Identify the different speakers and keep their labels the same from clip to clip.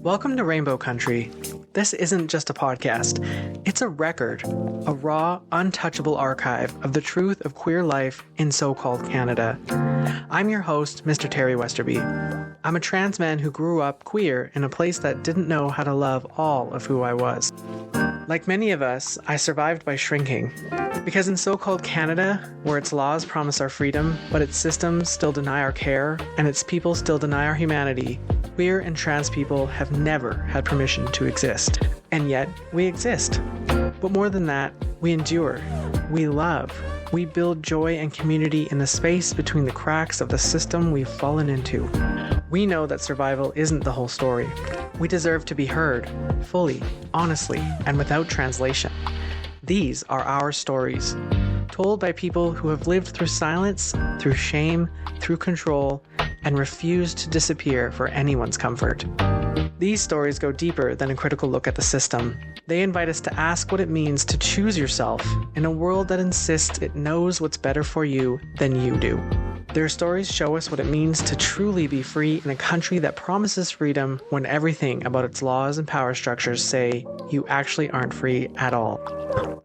Speaker 1: Welcome to Rainbow Country. This isn't just a podcast. It's a record, a raw, untouchable archive of the truth of queer life in so-called Canada. I'm your host, Mr. Terry Westerby. I'm a trans man who grew up queer in a place that didn't know how to love all of who I was. Like many of us, I survived by shrinking. Because in so-called Canada, where its laws promise our freedom, but its systems still deny our care, and its people still deny our humanity, queer and trans people have never had permission to exist. And yet, we exist. But more than that, we endure. We love. We build joy and community in the space between the cracks of the system we've fallen into. We know that survival isn't the whole story. We deserve to be heard, fully, honestly, and without translation. These are our stories, told by people who have lived through silence, through shame, through control, and refused to disappear for anyone's comfort. These stories go deeper than a critical look at the system. They invite us to ask what it means to choose yourself in a world that insists it knows what's better for you than you do. Their stories show us what it means to truly be free in a country that promises freedom when everything about its laws and power structures say you actually aren't free at all.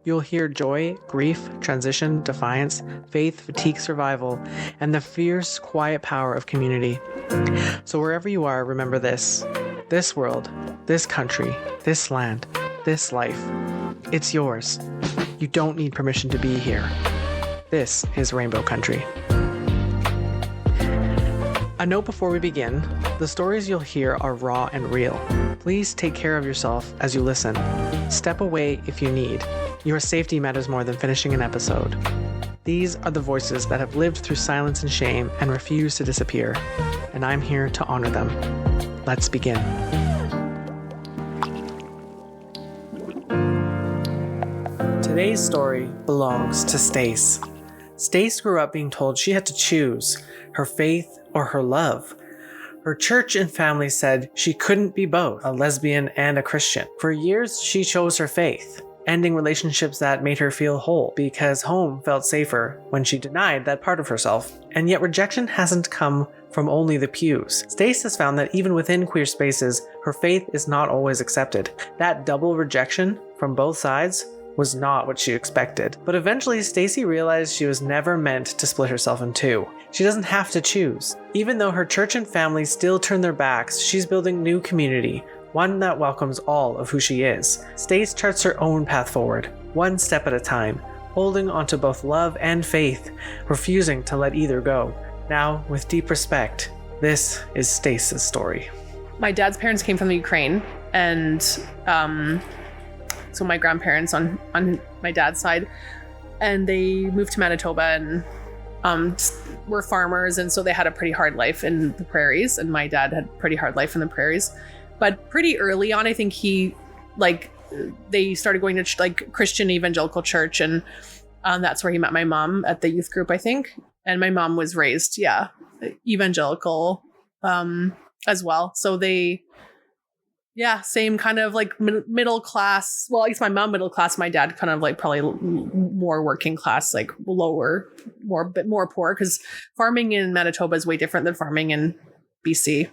Speaker 1: You'll hear joy, grief, transition, defiance, faith, fatigue, survival, and the fierce, quiet power of community. So wherever you are, remember this. This world, this country, this land, this life, it's yours. You don't need permission to be here. This is Rainbow Country. A note before we begin, the stories you'll hear are raw and real. Please take care of yourself as you listen. Step away if you need. Your safety matters more than finishing an episode. These are the voices that have lived through silence and shame and refuse to disappear, and I'm here to honor them. Let's begin. Today's story belongs to Stace. Stace grew up being told she had to choose her faith or her love. Her church and family said she couldn't be both a lesbian and a Christian. For years, she chose her faith, ending relationships that made her feel whole because home felt safer when she denied that part of herself. And yet rejection hasn't come from only the pews. Stace has found that even within queer spaces, her faith is not always accepted. That double rejection from both sides was not what she expected. But eventually, Stacy realized she was never meant to split herself in two. She doesn't have to choose. Even though her church and family still turn their backs, she's building new community, one that welcomes all of who she is. Stace charts her own path forward, one step at a time, holding onto both love and faith, refusing to let either go. Now, with deep respect, this is Stace's story.
Speaker 2: My dad's parents came from the Ukraine, and so my grandparents on my dad's side, and they moved to Manitoba and were farmers, and so they had a pretty hard life in the prairies, and my dad had a pretty hard life in the prairies. But pretty early on, I think they started going to Christian evangelical church, and that's where he met my mom at the youth group, I think. And my mom was raised, evangelical as well. So same kind of like middle class. Well, I guess my mom middle class, my dad kind of like probably more working class, like lower, bit more poor, because farming in Manitoba is way different than farming in BC.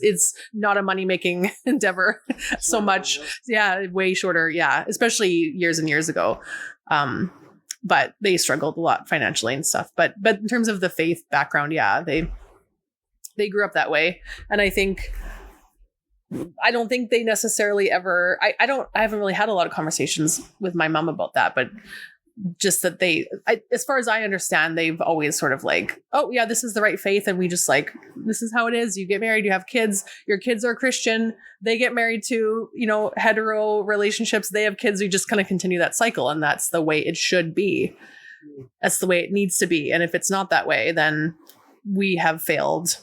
Speaker 2: It's not a money-making endeavor so much. Yeah, way shorter. Yeah, especially years and years ago. But they struggled a lot financially and stuff. But in terms of the faith background, they grew up that way. And I don't think they necessarily ever, I haven't really had a lot of conversations with my mom about that, but just that as far as I understand, they've always sort of like, oh yeah, this is the right faith. And we just like, this is how it is. You get married, you have kids, your kids are Christian. They get married to, hetero relationships. They have kids. We just kind of continue that cycle. And that's the way it should be. That's the way it needs to be. And if it's not that way, then we have failed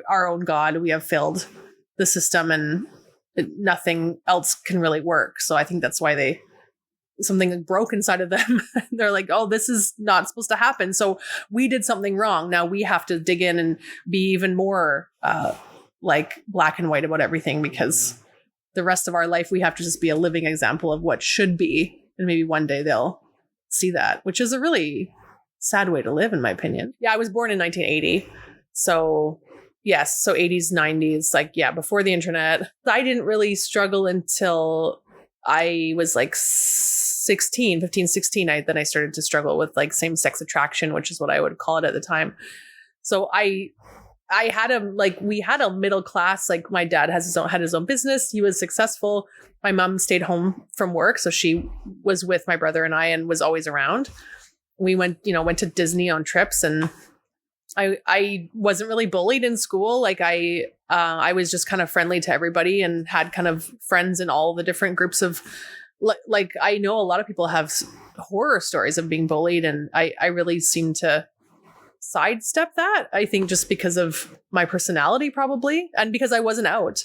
Speaker 2: our own God. We have failed the system, and nothing else can really work. So I think that's why something broke inside of them. They're like, oh, this is not supposed to happen. So we did something wrong. Now we have to dig in and be even more like black and white about everything, because the rest of our life, we have to just be a living example of what should be. And maybe one day they'll see that, which is a really sad way to live, in my opinion. Yeah, I was born in 1980. So Yes. So 80s, 90s, like, yeah, before the internet. I didn't really struggle until I was like 15, 16. Then I started to struggle with like same-sex attraction, which is what I would call it at the time. So I had we had a middle class, like my dad had his own business. He was successful. My mom stayed home from work. So she was with my brother and I and was always around. We went to Disney on trips, and I wasn't really bullied in school. Like I was just kind of friendly to everybody and had kind of friends in all the different groups of like I know a lot of people have horror stories of being bullied, and I really seem to sidestep that. I think just because of my personality probably, and because I wasn't out.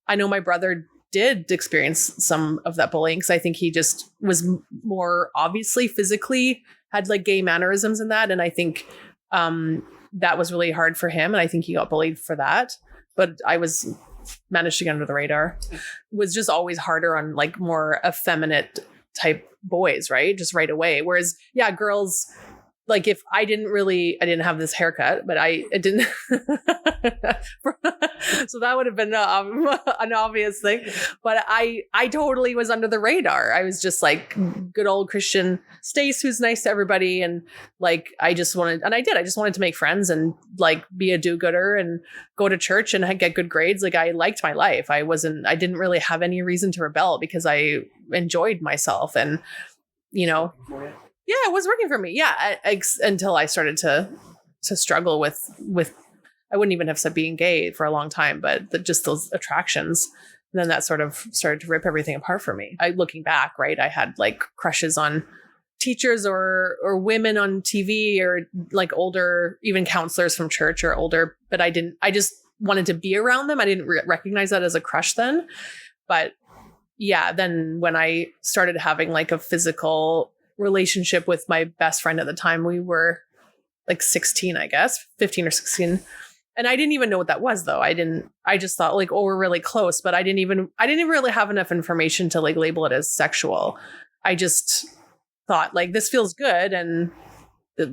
Speaker 2: I know my brother did experience some of that bullying because I think he just was more obviously physically had like gay mannerisms in that, and I think that was really hard for him, and I think he got bullied for that. But I managed to get under the radar. It was just always harder on like more effeminate type boys, right? Just right away. Whereas, yeah, girls, like if I didn't have this haircut, but I didn't. So that would have been an obvious thing. But I totally was under the radar. I was just like good old Christian Stace, who's nice to everybody. And like, I just wanted to make friends and like be a do-gooder and go to church and get good grades. Like I liked my life. I didn't really have any reason to rebel because I enjoyed myself. And, yeah, it was working for me. Yeah. Until I started to struggle with, I wouldn't even have said being gay for a long time, but just those attractions. And then that sort of started to rip everything apart for me. Looking back, right, I had like crushes on teachers or women on TV or like older, even counselors from church or older, but I just wanted to be around them. I didn't recognize that as a crush then. But yeah, then when I started having like a physical relationship with my best friend at the time, we were like 16, I guess, 15 or 16. And I didn't even know what that was though. I just thought like, oh, we're really close, but I didn't even really have enough information to like label it as sexual. I just thought like, this feels good. And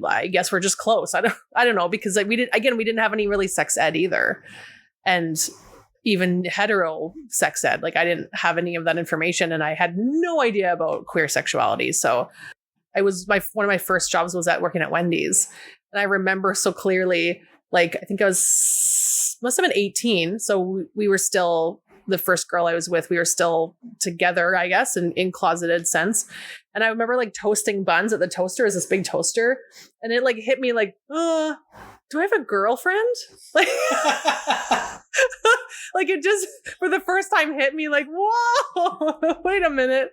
Speaker 2: I guess we're just close. I don't know, because like we didn't have any really sex ed either. And even hetero sex ed, like I didn't have any of that information, and I had no idea about queer sexuality. So one of my first jobs was working at Wendy's. And I remember so clearly, like, I think must have been 18. So we were still, the first girl I was with, we were still together, I guess, in closeted sense. And I remember like toasting buns at the toaster, as this big toaster. And it like hit me like, do I have a girlfriend? Like, like it just for the first time hit me like, whoa, wait a minute.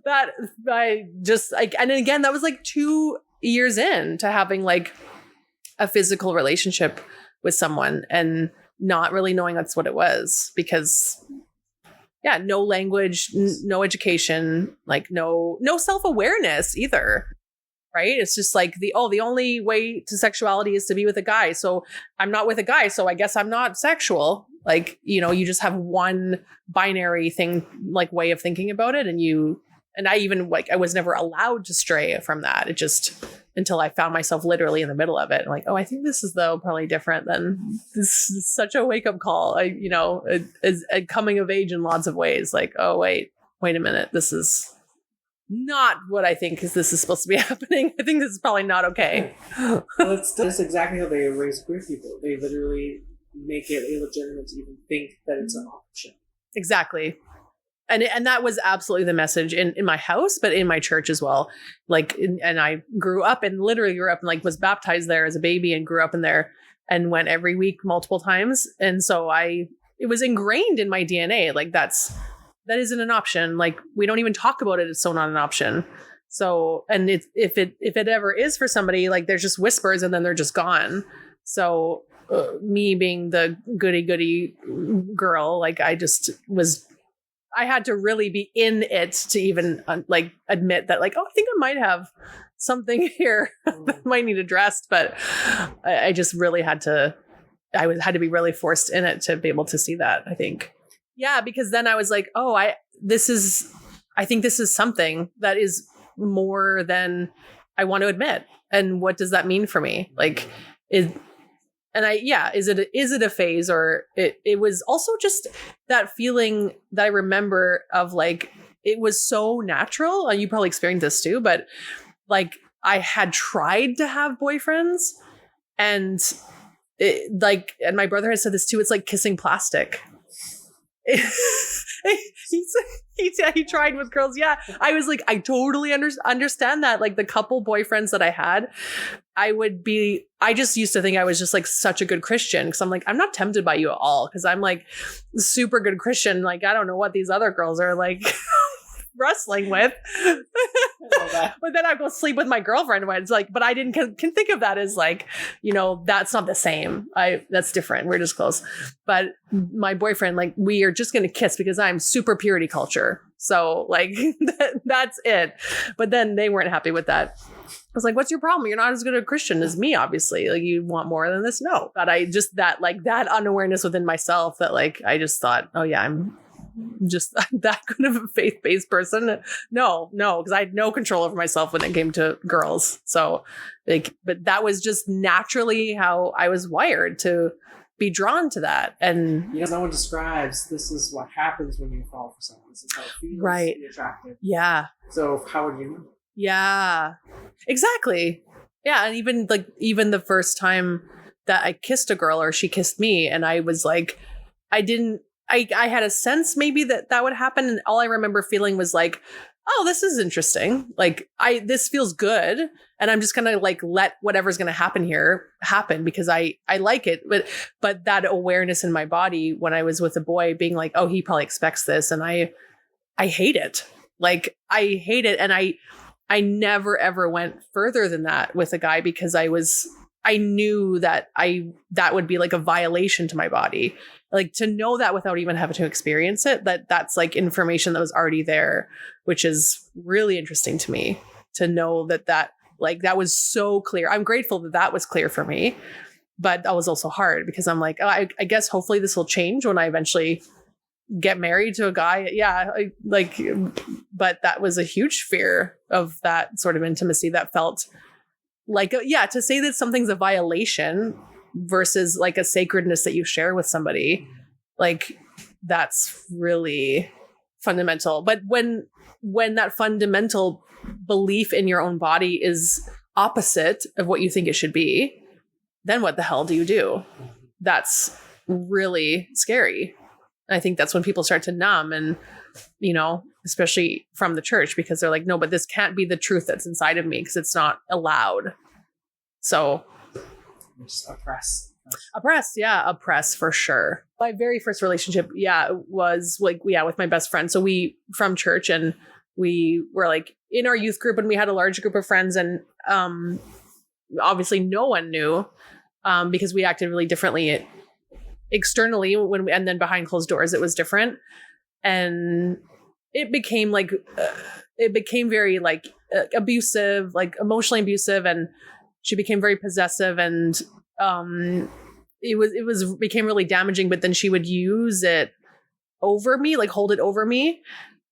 Speaker 2: That I just like, and again, that was like 2 years in to having like a physical relationship with someone and not really knowing that's what it was, because yeah, no language, no education, like no self-awareness either. Right. It's just like the only way to sexuality is to be with a guy. So I'm not with a guy. So I guess I'm not sexual. Like, you just have one binary thing, like way of thinking about it. And I even like, I was never allowed to stray from that. It just, until I found myself literally in the middle of it. I'm like, oh, I think this is though probably different than this is such a wake up call. It is a coming of age in lots of ways. Like, oh, wait a minute. This is not what I think this is supposed to be happening. I think this is probably not okay.
Speaker 3: Well, that's exactly how they raise queer people. They literally make it illegitimate to even think that it's an option.
Speaker 2: Exactly. And that was absolutely the message in my house, but in my church as well. Like, and I grew up and like was baptized there as a baby and grew up in there and went every week multiple times. And so it was ingrained in my DNA. Like that isn't an option. Like we don't even talk about it. It's so not an option. So, and if it ever is for somebody, like there's just whispers and then they're just gone. So me being the goody girl, like I had to really be in it to even like admit that like, oh, I think I might have something here that might need addressed. But I just really had to be really forced in it to be able to see that, I think. Yeah, because then I was like, oh, I think this is something that is more than I want to admit. And what does that mean for me? Like, And is it a phase, or it was also just that feeling that I remember of like, it was so natural, and you probably experienced this too, but like I had tried to have boyfriends, and and my brother has said this too, it's like kissing plastic. He tried with girls. Yeah. I was like, I totally understand that. Like the couple boyfriends that I had, I just used to think I was just like such a good Christian, because I'm like, I'm not tempted by you at all, because I'm like super good Christian. Like, I don't know what these other girls are like wrestling with. But then I go sleep with my girlfriend when it's like, but I didn't can think of that as like, that's not the same. That's different. We're just close. But my boyfriend, like, we are just going to kiss because I'm super purity culture. So like, that's it. But then they weren't happy with that. I was like, what's your problem? You're not as good a Christian as me, obviously. Like, you want more than this? No. But I just, that unawareness within myself, that like, I just thought, oh yeah, I'm just that kind of a faith-based person. No, because I had no control over myself when it came to girls. So like, but that was just naturally how I was wired to be drawn to that. And
Speaker 3: no one describes, this is what happens when you fall for someone. This is how it feels
Speaker 2: right.
Speaker 3: to be attractive.
Speaker 2: Yeah.
Speaker 3: So how would you know?
Speaker 2: Yeah, exactly. Yeah. And even the first time that I kissed a girl, or she kissed me, and I was like, I had a sense maybe that would happen. And all I remember feeling was like, oh, this is interesting. Like, this feels good. And I'm just going to like, let whatever's going to happen here happen, because I like it. But that awareness in my body when I was with a boy being like, oh, he probably expects this. And I hate it. Like, I hate it. And I never, ever went further than that with a guy, because I knew that that would be like a violation to my body. Like, to know that without even having to experience it, that's like information that was already there, which is really interesting to me to know that was so clear. I'm grateful that was clear for me, but that was also hard, because I'm like, oh, I guess hopefully this will change when I eventually get married to a guy. Yeah. But that was a huge fear of that sort of intimacy that felt like, to say that something's a violation versus like a sacredness that you share with somebody, like, that's really fundamental. But when that fundamental belief in your own body is opposite of what you think it should be, then what the hell do you do? That's really scary. And I think that's when people start to numb, and, especially from the church, because they're like, no, but this can't be the truth that's inside of me, because it's not allowed. So
Speaker 3: just oppress
Speaker 2: for sure. My very first relationship, was like, with my best friend. So we from church, and we were like in our youth group, and we had a large group of friends, and obviously no one knew, because we acted really differently externally and then behind closed doors it was different. And it became very like abusive, like emotionally abusive, and she became very possessive, and it became really damaging. But then she would use it over me, like hold it over me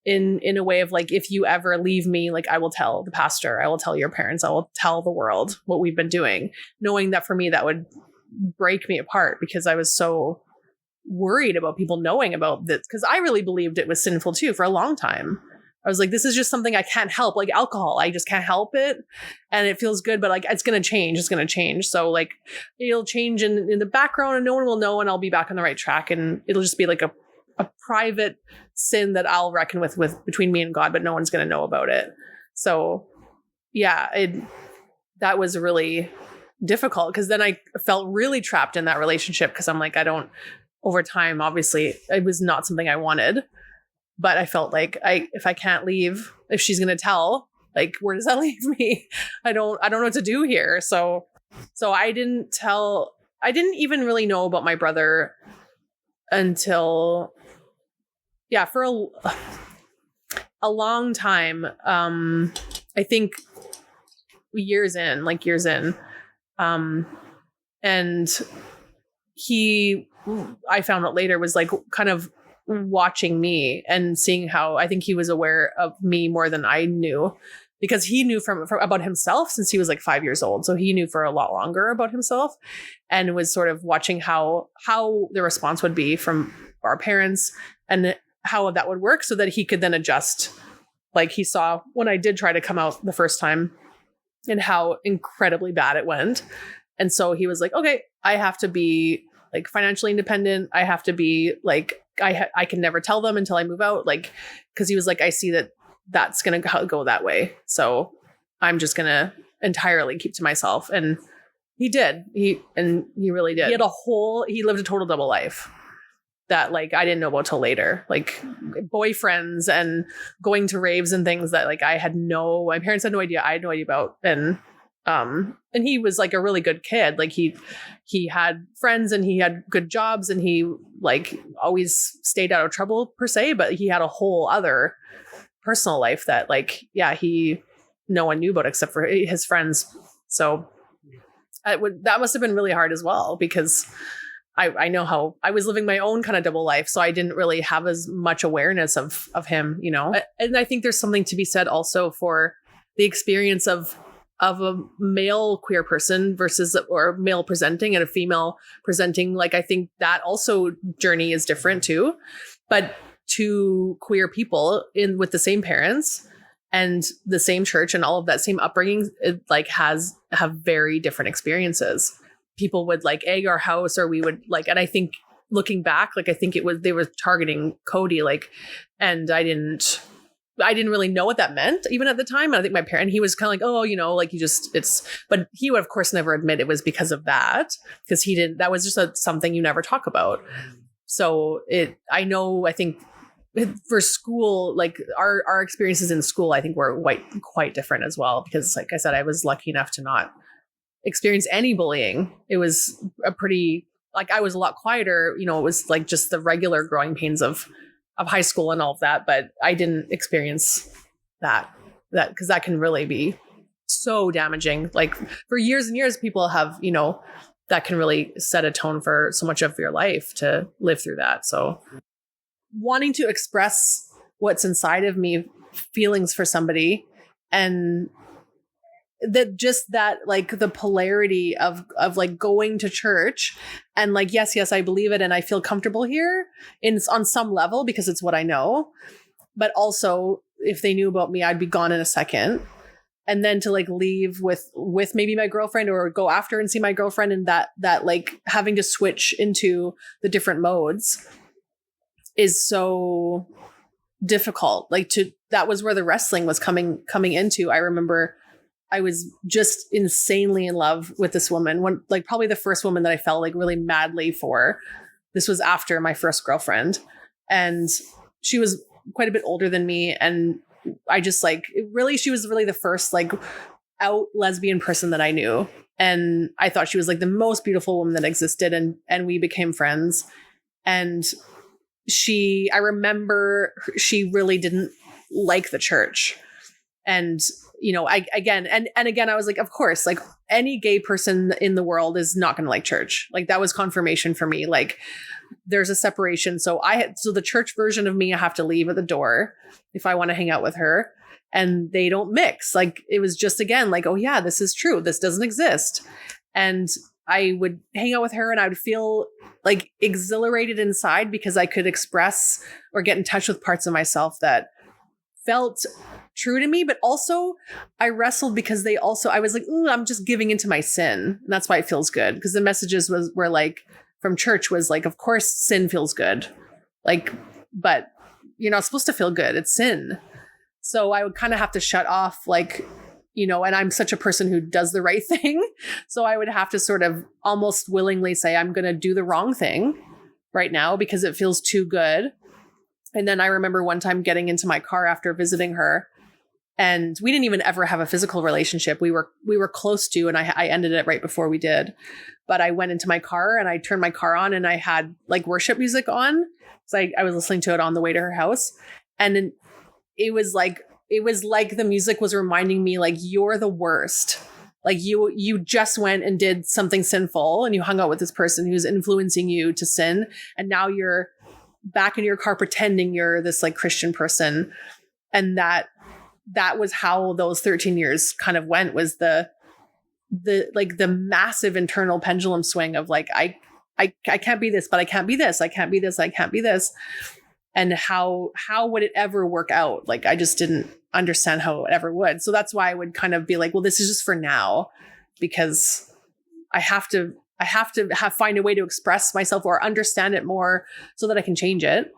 Speaker 2: in a way of like, if you ever leave me, like, I will tell the pastor, I will tell your parents, I will tell the world what we've been doing, knowing that for me that would break me apart, because I was so worried about people knowing about this, because I really believed it was sinful too for a long time. I was like, this is just something I can't help, like alcohol. I just can't help it. And it feels good, but like, it's going to change. It's going to change. So like, it'll change in the background, and no one will know, and I'll be back on the right track. And it'll just be like a private sin that I'll reckon with between me and God, but no one's going to know about it. So that was really difficult, because then I felt really trapped in that relationship, because I'm like, over time, obviously it was not something I wanted. But I felt like if I can't leave, if she's going to tell, like, where does that leave me? I don't know what to do here. So I didn't even really know about my brother until, for a long time. I think years in. And I found out later, was like kind of watching me and seeing how I think he was aware of me more than I knew, because he knew from about himself since he was like 5 years old. So he knew for a lot longer about himself, and was sort of watching how the response would be from our parents and how that would work so that he could then adjust. Like he saw when I did try to come out the first time and how incredibly bad it went. And so he was like, okay, I have to be like financially independent. I have to be like, I can never tell them until I move out. Like, cause he was like, I see that that's going to go that way. So I'm just going to entirely keep to myself. And he did. He really did. He lived a total double life that like I didn't know about till later, like boyfriends and going to raves and things that like my parents had no idea. I had no idea about. And he was like a really good kid. Like he had friends and he had good jobs and he like always stayed out of trouble per se, but he had a whole other personal life that like, yeah, no one knew about except for his friends. So that must have been really hard as well, because I know how I was living my own kind of double life. So I didn't really have as much awareness of him, you know? And I think there's something to be said also for the experience of a male queer person versus, or male presenting and a female presenting. Like, I think that also journey is different too, but two queer people with the same parents and the same church and all of that same upbringing, it like have very different experiences. People would like egg our house, or we would like, and I think looking back, like, I think they were targeting Cody, like, and I didn't really know what that meant even at the time. And I think my parent, he was kind of like, oh, you know, like but he would of course never admit it was because of that, because that was just something you never talk about. So I think for school, like our experiences in school, I think were quite different as well, because like I said, I was lucky enough to not experience any bullying. It was a pretty, like, I was a lot quieter, you know, it was like just the regular growing pains of high school and all of that, but I didn't experience that because that can really be so damaging. Like for years and years, people have, you know, that can really set a tone for so much of your life to live through that. So wanting to express what's inside of me, feelings for somebody, and that like the polarity of like going to church and like, yes, I believe it and I feel comfortable here on some level because it's what I know. But also if they knew about me, I'd be gone in a second. And then to like leave with maybe my girlfriend, or go after and see my girlfriend, and that like having to switch into the different modes is so difficult. Like that was where the wrestling was coming into. I remember I was just insanely in love with this woman, like probably the first woman that I felt like really madly for. This was after my first girlfriend, and she was quite a bit older than me. And I just like, she was really the first like out lesbian person that I knew. And I thought she was like the most beautiful woman that existed. And we became friends. And I remember she really didn't like the church. And you know, again, I was like, of course, like any gay person in the world is not going to like church. Like that was confirmation for me. Like there's a separation. So the church version of me, I have to leave at the door if I want to hang out with her, and they don't mix. Like it was just, again, like, oh yeah, this is true. This doesn't exist. And I would hang out with her and I would feel like exhilarated inside because I could express or get in touch with parts of myself that felt true to me, but also I wrestled because I was like, I'm just giving into my sin. And that's why it feels good. Because the messages were like from church was like, of course sin feels good. Like, but you're not supposed to feel good. It's sin. So I would kind of have to shut off, like, you know, and I'm such a person who does the right thing. So I would have to sort of almost willingly say, I'm going to do the wrong thing right now because it feels too good. And then I remember one time getting into my car after visiting her, and we didn't even ever have a physical relationship. We were close to, and I ended it right before we did. But I went into my car and I turned my car on and I had like worship music on. So I was listening to it on the way to her house. And it was like the music was reminding me, like, you're the worst. Like you just went and did something sinful and you hung out with this person who's influencing you to sin. And now you're back in your car pretending you're this like Christian person. And that that was how those 13 years kind of went, was the massive internal pendulum swing of like, I can't be this, but I can't be this. I can't be this. I can't be this. And how would it ever work out? Like, I just didn't understand how it ever would. So that's why I would kind of be like, well, this is just for now, because I have to find a way to express myself or understand it more so that I can change it.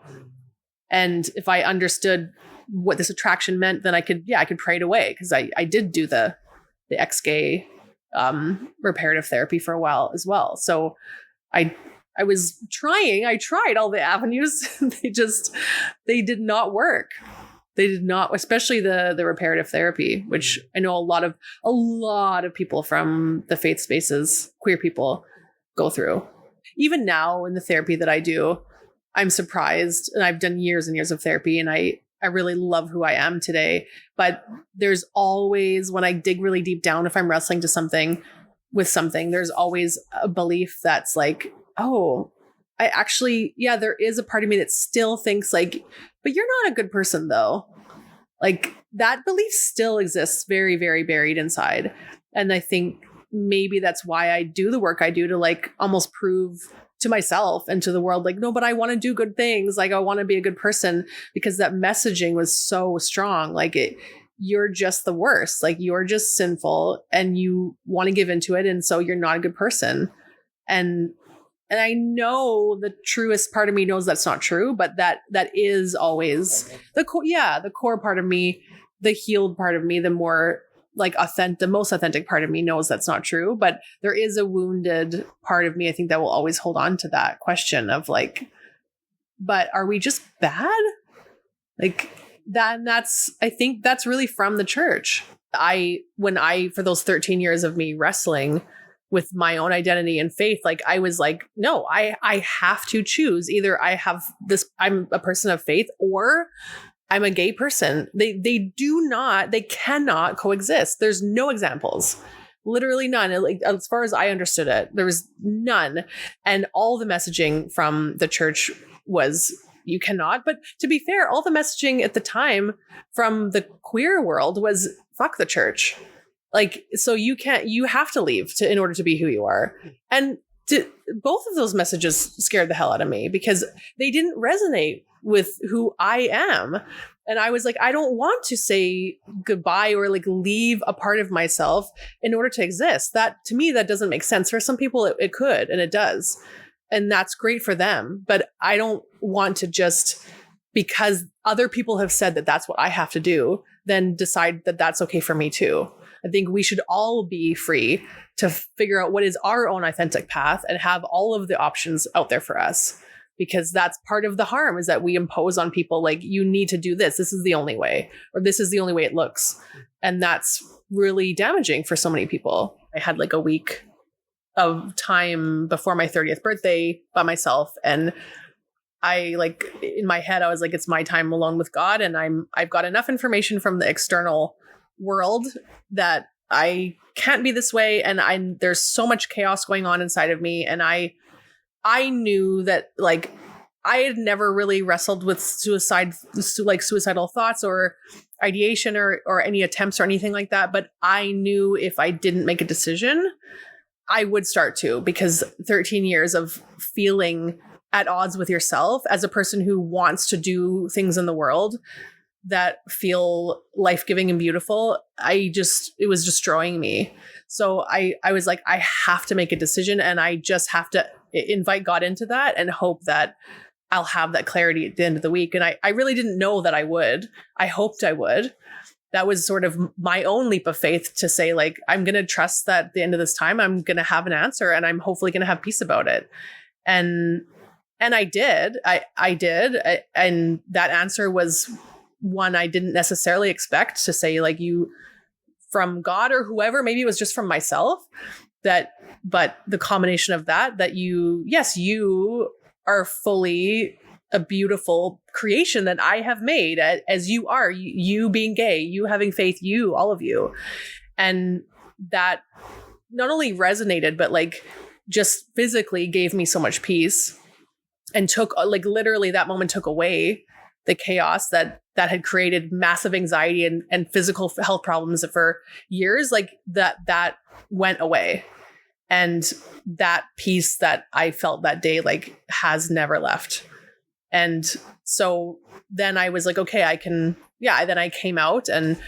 Speaker 2: And if I understood what this attraction meant, then I could pray it away. Cause I did do the ex-gay reparative therapy for a while as well. So I tried all the avenues. They did not work. They did not, especially the reparative therapy, which I know a lot of people from the faith spaces, queer people, go through. Even now in the therapy that I do, I'm surprised, and I've done years and years of therapy, and I really love who I am today. But there's always, when I dig really deep down, if I'm wrestling with something, there's always a belief that's like, oh, I actually, yeah, there is a part of me that still thinks like, but you're not a good person though. Like, that belief still exists very, very buried inside. And I think maybe that's why I do the work I do, to like almost prove to myself and to the world, like, no, but I want to do good things. Like, I want to be a good person, because that messaging was so strong. Like, you're just the worst. Like, you're just sinful and you want to give into it. And so you're not a good person. And I know the truest part of me knows that's not true, but that is always the core part of me, the healed part of me, the more like the most authentic part of me knows that's not true. But there is a wounded part of me, I think, that will always hold on to that question of like, but are we just bad? Like that. And I think that's really from the church. For those 13 years of me wrestling with my own identity and faith, like, I was like, no, I have to choose. Either I have this, I'm a person of faith, or I'm a gay person. They cannot coexist. There's no examples, literally none. Like, as far as I understood it, there was none. And all the messaging from the church was, you cannot. But to be fair, all the messaging at the time from the queer world was, fuck the church. Like, so you have to leave in order to be who you are. And both of those messages scared the hell out of me, because they didn't resonate with who I am. And I was like, I don't want to say goodbye or like leave a part of myself in order to exist. That, to me, that doesn't make sense. For some people it could, and it does. And that's great for them. But I don't want to just, because other people have said that that's what I have to do, then decide that that's okay for me too. I think we should all be free to figure out what is our own authentic path and have all of the options out there for us, because that's part of the harm, is that we impose on people like, you need to do this. This is the only way, or this is the only way it looks. And that's really damaging for so many people. I had like a week of time before my 30th birthday by myself. And I, like, in my head, I was like, it's my time alone with God. And I've got enough information from the external world that I can't be this way. And there's so much chaos going on inside of me. And I knew that, like, I had never really wrestled with suicidal thoughts or ideation or any attempts or anything like that. But I knew if I didn't make a decision, I would start to, because 13 years of feeling at odds with yourself as a person who wants to do things in the world that feel life-giving and beautiful, it was destroying me. So I was like, I have to make a decision, and I just have to invite God into that and hope that I'll have that clarity at the end of the week. And I really didn't know that I would. I hoped I would. That was sort of my own leap of faith, to say, like, I'm going to trust that at the end of this time, I'm going to have an answer, and I'm hopefully going to have peace about it. And I did. I did. And that answer was one I didn't necessarily expect, to say, like, you, from God or whoever, maybe it was just from myself, but the combination of that you are fully a beautiful creation that I have made, as you are, you being gay, you having faith, you, all of you. And that not only resonated, but like just physically gave me so much peace, and took, like, literally that moment took away the chaos that had created massive anxiety and physical health problems for years, like that went away. And that peace that I felt that day, like, has never left. And so then I was like, okay, then I came out, and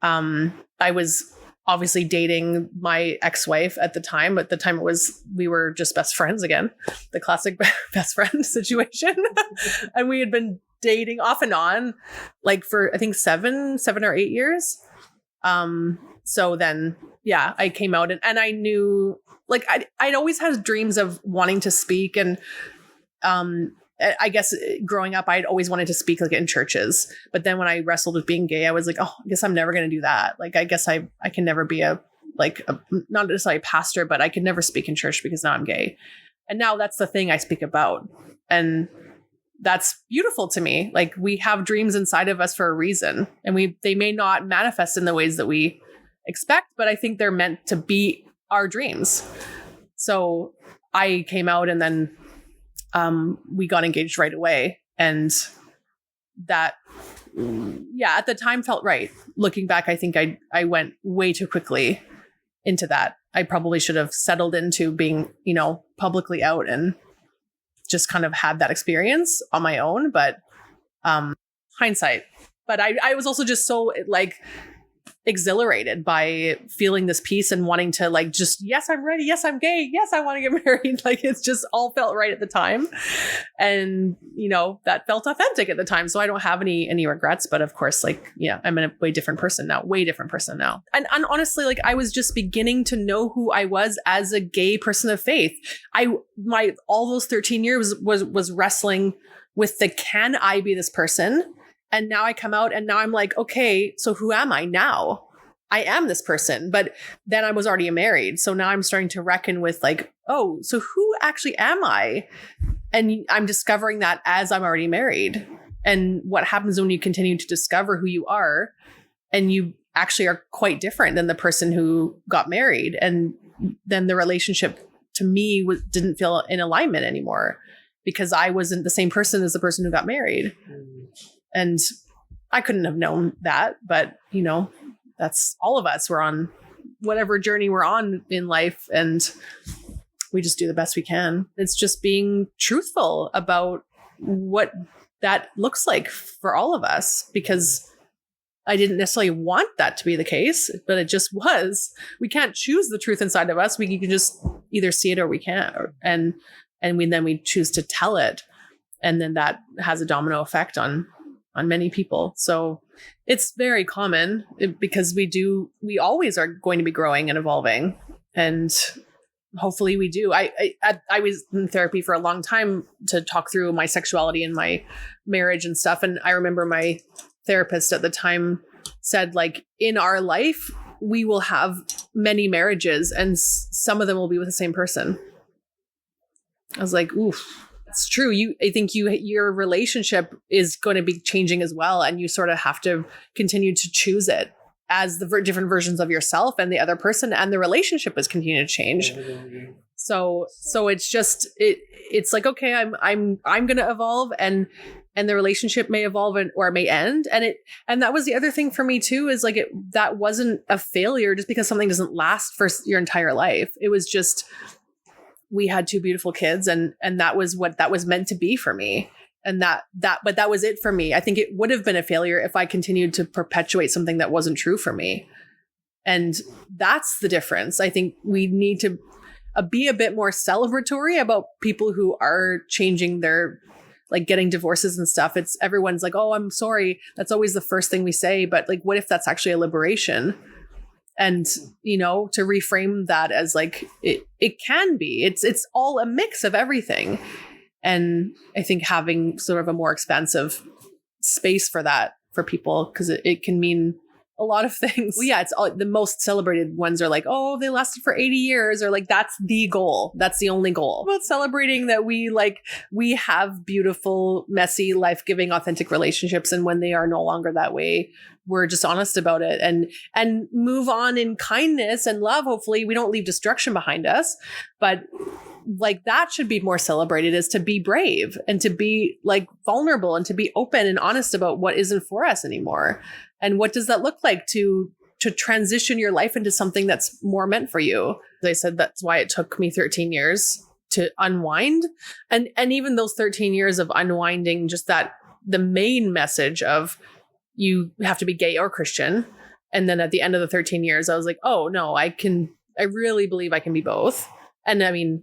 Speaker 2: I was obviously dating my ex-wife at the time. At the time we were just best friends again, the classic best friend situation. And we had been dating off and on, like, for I think 7 or 8 years. So then, yeah, I came out, and I knew, like, I'd always had dreams of wanting to speak. And, I guess growing up, I'd always wanted to speak, like, in churches. But then when I wrestled with being gay, I was like, oh, I guess I'm never going to do that. Like, I guess I can never be not necessarily a pastor, but I could never speak in church because now I'm gay. And now that's the thing I speak about. And that's beautiful to me. Like, we have dreams inside of us for a reason, and they may not manifest in the ways that we expect, but I think they're meant to be our dreams. So I came out, and then we got engaged right away. And that, yeah, at the time felt right. Looking back, I think I went way too quickly into that. I probably should have settled into being, publicly out and just kind of had that experience on my own. But hindsight. But I was also just so, like, exhilarated by feeling this peace and wanting to, like, just, yes, I'm ready. Yes, I'm gay. Yes, I want to get married. Like, it's just all felt right at the time. And, that felt authentic at the time. So I don't have any regrets, but of course, like, yeah, I'm a way different person now. And honestly, like, I was just beginning to know who I was as a gay person of faith. All those 13 years was wrestling with can I be this person? And now I come out, and now I'm like, okay, so who am I now? I am this person. But then I was already married. So now I'm starting to reckon with, like, oh, so who actually am I? And I'm discovering that as I'm already married. And what happens when you continue to discover who you are, and you actually are quite different than the person who got married. And then the relationship, to me, didn't feel in alignment anymore, because I wasn't the same person as the person who got married. And I couldn't have known that, but, that's all of us. We're on whatever journey we're on in life, and we just do the best we can. It's just being truthful about what that looks like for all of us, because I didn't necessarily want that to be the case, but it just was. We can't choose the truth inside of us. We can just either see it or we can't. And we choose to tell it. And then that has a domino effect on many people. So it's very common, because we always are going to be growing and evolving, and hopefully we do. I was in therapy for a long time to talk through my sexuality and my marriage and stuff. And I remember my therapist at the time said, like, in our life, we will have many marriages, and some of them will be with the same person. I was like, oof. It's true. I think your relationship is going to be changing as well. And you sort of have to continue to choose it as the different versions of yourself and the other person, and the relationship is continuing to change. So it's just, it's like, okay, I'm going to evolve, and the relationship may evolve or it may end. And that was the other thing for me too, is like, that wasn't a failure just because something doesn't last for your entire life. It was just, we had 2 beautiful kids, and that was what that was meant to be for me. And but that was it for me. I think it would have been a failure if I continued to perpetuate something that wasn't true for me. And that's the difference. I think we need to be a bit more celebratory about people who are changing their, like, getting divorces and stuff. Everyone's like, oh, I'm sorry. That's always the first thing we say. But, like, what if that's actually a liberation? And, to reframe that as, like, it can be, it's all a mix of everything. And I think having sort of a more expansive space for that for people, because it can mean a lot of things. Well, yeah, it's all, the most celebrated ones are like, oh, they lasted for 80 years, or like, that's the goal. That's the only goal. About celebrating that we have beautiful, messy, life-giving, authentic relationships. And when they are no longer that way, we're just honest about it and move on in kindness and love. Hopefully we don't leave destruction behind us, but like that should be more celebrated, is to be brave and to be like vulnerable and to be open and honest about what isn't for us anymore. And what does that look like to transition your life into something that's more meant for you? As I said, that's why it took me 13 years to unwind. And even those 13 years of unwinding, just that the main message of you have to be gay or Christian. And then at the end of the 13 years, I was like, oh no, I really believe I can be both. And I mean,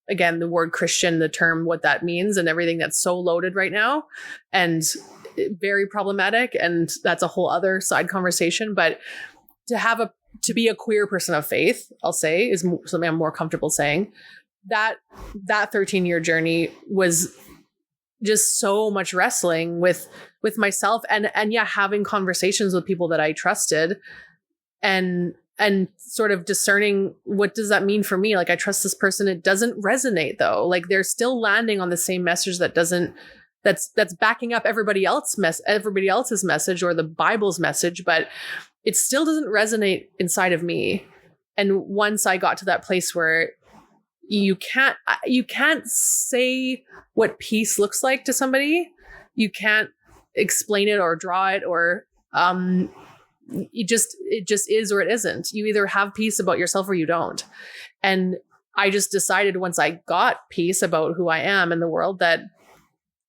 Speaker 2: again, the word Christian, the term, what that means and everything, that's so loaded right now and very problematic. And that's a whole other side conversation. But to be a queer person of faith, I'll say, is something I'm more comfortable saying. That 13-year journey was just so much wrestling with myself and yeah, having conversations with people that I trusted and sort of discerning, what does that mean for me? Like, I trust this person. It doesn't resonate though. Like, they're still landing on the same message that's backing up everybody else's message or the Bible's message, but it still doesn't resonate inside of me. And once I got to that place where you can't say what peace looks like to somebody, you can't explain it or draw it, or it just is or it isn't. You either have peace about yourself or you don't. And I just decided once I got peace about who I am in the world that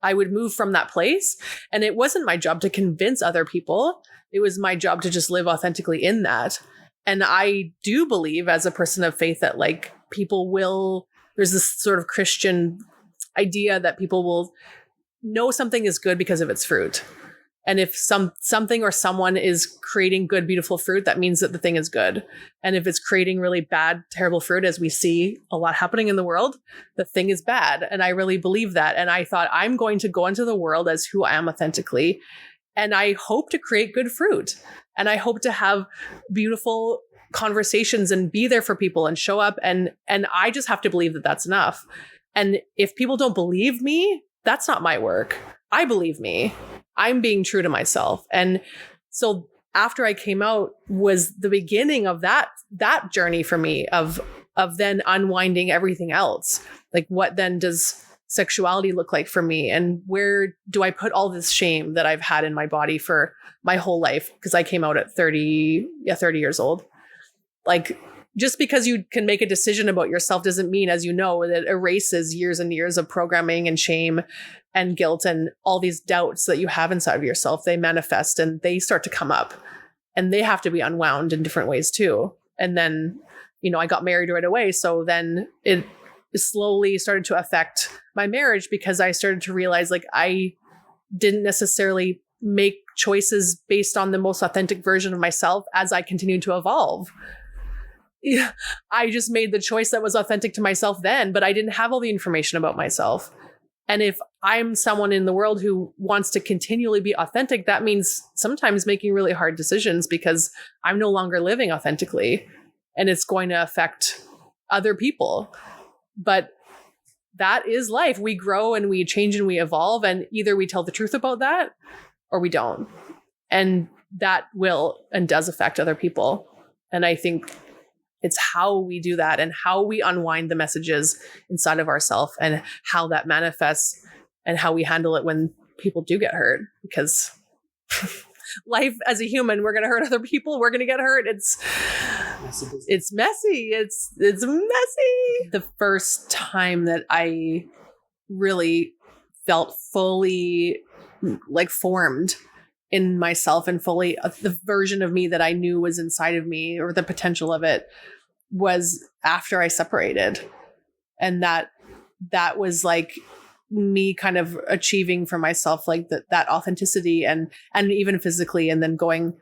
Speaker 2: I would move from that place. And it wasn't my job to convince other people. It was my job to just live authentically in that. And I do believe, as a person of faith, that like there's this sort of Christian idea that people will know something is good because of its fruit. And if something or someone is creating good, beautiful fruit, that means that the thing is good. And if it's creating really bad, terrible fruit, as we see a lot happening in the world, the thing is bad. And I really believe that. And I thought, I'm going to go into the world as who I am authentically. And I hope to create good fruit. And I hope to have beautiful conversations and be there for people and show up. And I just have to believe that that's enough. And if people don't believe me, that's not my work. I believe me. I'm being true to myself. And so after I came out was the beginning of that journey for me of then unwinding everything else. Like, what then does sexuality look like for me? And where do I put all this shame that I've had in my body for my whole life? Because I came out at 30 years old. Like, just because you can make a decision about yourself doesn't mean, as you know, that it erases years and years of programming and shame and guilt and all these doubts that you have inside of yourself. They manifest and they start to come up, and they have to be unwound in different ways too. And then, I got married right away. So then it slowly started to affect my marriage, because I started to realize, like, I didn't necessarily make choices based on the most authentic version of myself as I continued to evolve. I just made the choice that was authentic to myself then, but I didn't have all the information about myself. And if I'm someone in the world who wants to continually be authentic, that means sometimes making really hard decisions, because I'm no longer living authentically, and it's going to affect other people. But that is life. We grow and we change and we evolve, and either we tell the truth about that or we don't. And that will and does affect other people. And I think it's how we do that and how we unwind the messages inside of ourselves and how that manifests and how we handle it when people do get hurt. Because life as a human, we're going to hurt other people. We're going to get hurt. It's messy. It's messy. The first time that I really felt fully like formed in myself and fully the version of me that I knew was inside of me, or the potential of it, was after I separated. And that was like me kind of achieving for myself, like that authenticity and even physically, and then going,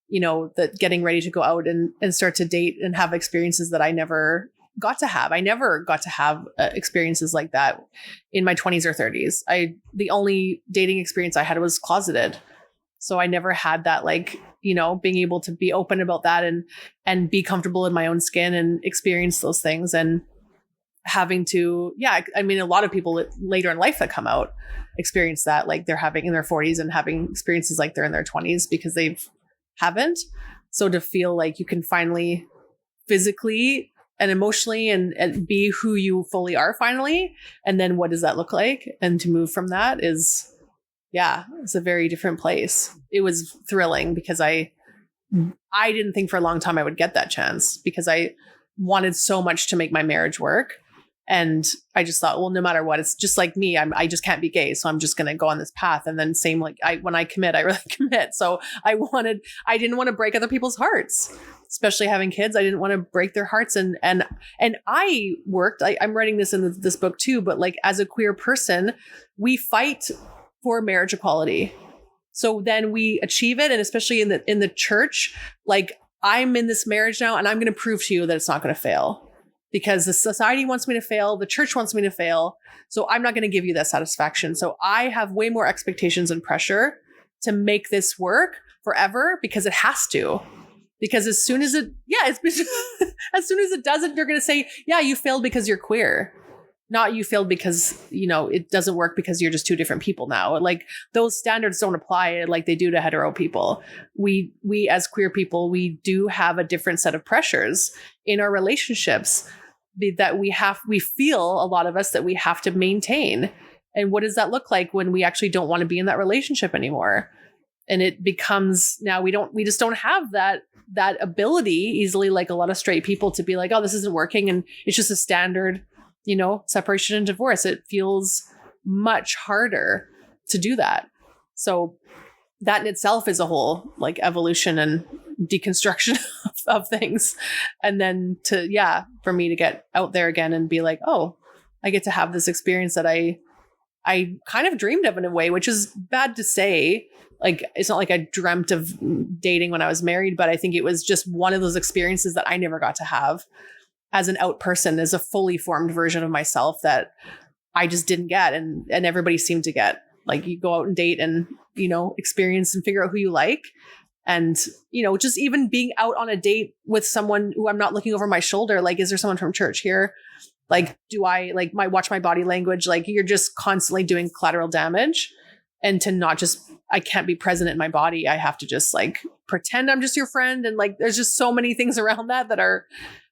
Speaker 2: that getting ready to go out and start to date and have experiences that I never got to have. I never got to have experiences like that in my 20s or 30s. The only dating experience I had was closeted. So I never had that, like, being able to be open about that and be comfortable in my own skin and experience those things, and having to, a lot of people later in life that come out experience that, like they're having in their 40s and having experiences like they're in their 20s because haven't. So to feel like you can finally physically and emotionally and be who you fully are finally. And then what does that look like? And to move from that is, it's a very different place. It was thrilling because I didn't think for a long time I would get that chance because I wanted so much to make my marriage work. And I just thought, well, no matter what, it's just like me. I just can't be gay. So I'm just going to go on this path. And then same, like when I commit, I really commit. So I didn't want to break other people's hearts, especially having kids. I didn't want to break their hearts. And I worked, I'm writing this in this book too, but like as a queer person, we fight for marriage equality. So then we achieve it. And especially in the church, like I'm in this marriage now and I'm going to prove to you that it's not going to fail. Because the society wants me to fail, the church wants me to fail. So I'm not going to give you that satisfaction. So I have way more expectations and pressure to make this work forever because it has to. Because as soon as it doesn't, you're going to say, yeah, you failed because you're queer. Not you failed because, it doesn't work because you're just two different people now. Like those standards don't apply like they do to hetero people. We as queer people, we do have a different set of pressures in our relationships that we feel, a lot of us, that we have to maintain. And what does that look like when we actually don't want to be in that relationship anymore? And it becomes, now we just don't have that ability easily, like a lot of straight people, to be like, oh, this isn't working. And it's just a standard, separation and divorce. It feels much harder to do that. So that in itself is a whole like evolution and deconstruction of things. And then for me to get out there again and be like, oh, I get to have this experience that I kind of dreamed of in a way, which is bad to say. Like, it's not like I dreamt of dating when I was married, but I think it was just one of those experiences that I never got to have as an out person, as a fully formed version of myself that I just didn't get. And everybody seemed to get. Like, you go out and date and, experience and figure out who you like. And, just even being out on a date with someone who I'm not looking over my shoulder, like, is there someone from church here? Like, do I watch my body language? Like, you're just constantly doing collateral damage. And to not just, I can't be present in my body. I have to just like pretend I'm just your friend. And like, there's just so many things around that are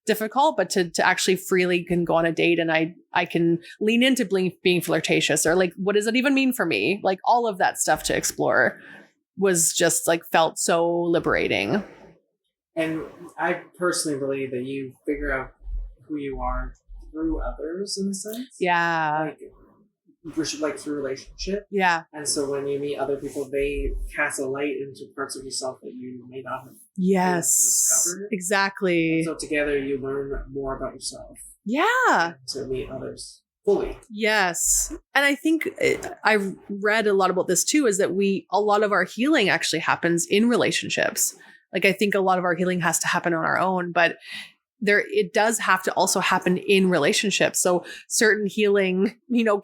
Speaker 2: difficult, but to actually freely can go on a date and I can lean into being flirtatious, or like, what does it even mean for me? Like, all of that stuff to explore was just like, felt so liberating.
Speaker 3: And I personally believe that you figure out who you are through others, in a sense.
Speaker 2: Yeah.
Speaker 3: Like through relationship.
Speaker 2: Yeah.
Speaker 3: And so when you meet other people, they cast a light into parts of yourself that you may not have discovered.
Speaker 2: Exactly.
Speaker 3: And so together you learn more about yourself.
Speaker 2: Yeah.
Speaker 3: To meet others fully.
Speaker 2: Yes. And I think I've read a lot about this too, is that a lot of our healing actually happens in relationships. Like, I think a lot of our healing has to happen on our own, but it does have to also happen in relationships. So certain healing,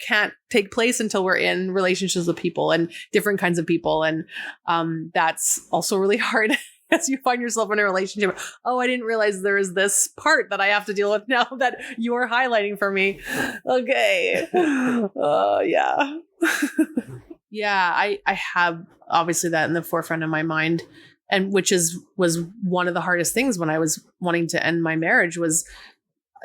Speaker 2: can't take place until we're in relationships with people and different kinds of people. And that's also really hard as you find yourself in a relationship. Oh, I didn't realize there is this part that I have to deal with now that you're highlighting for me. Okay. Yeah. Yeah, I have obviously that in the forefront of my mind. And which was one of the hardest things when I was wanting to end my marriage, was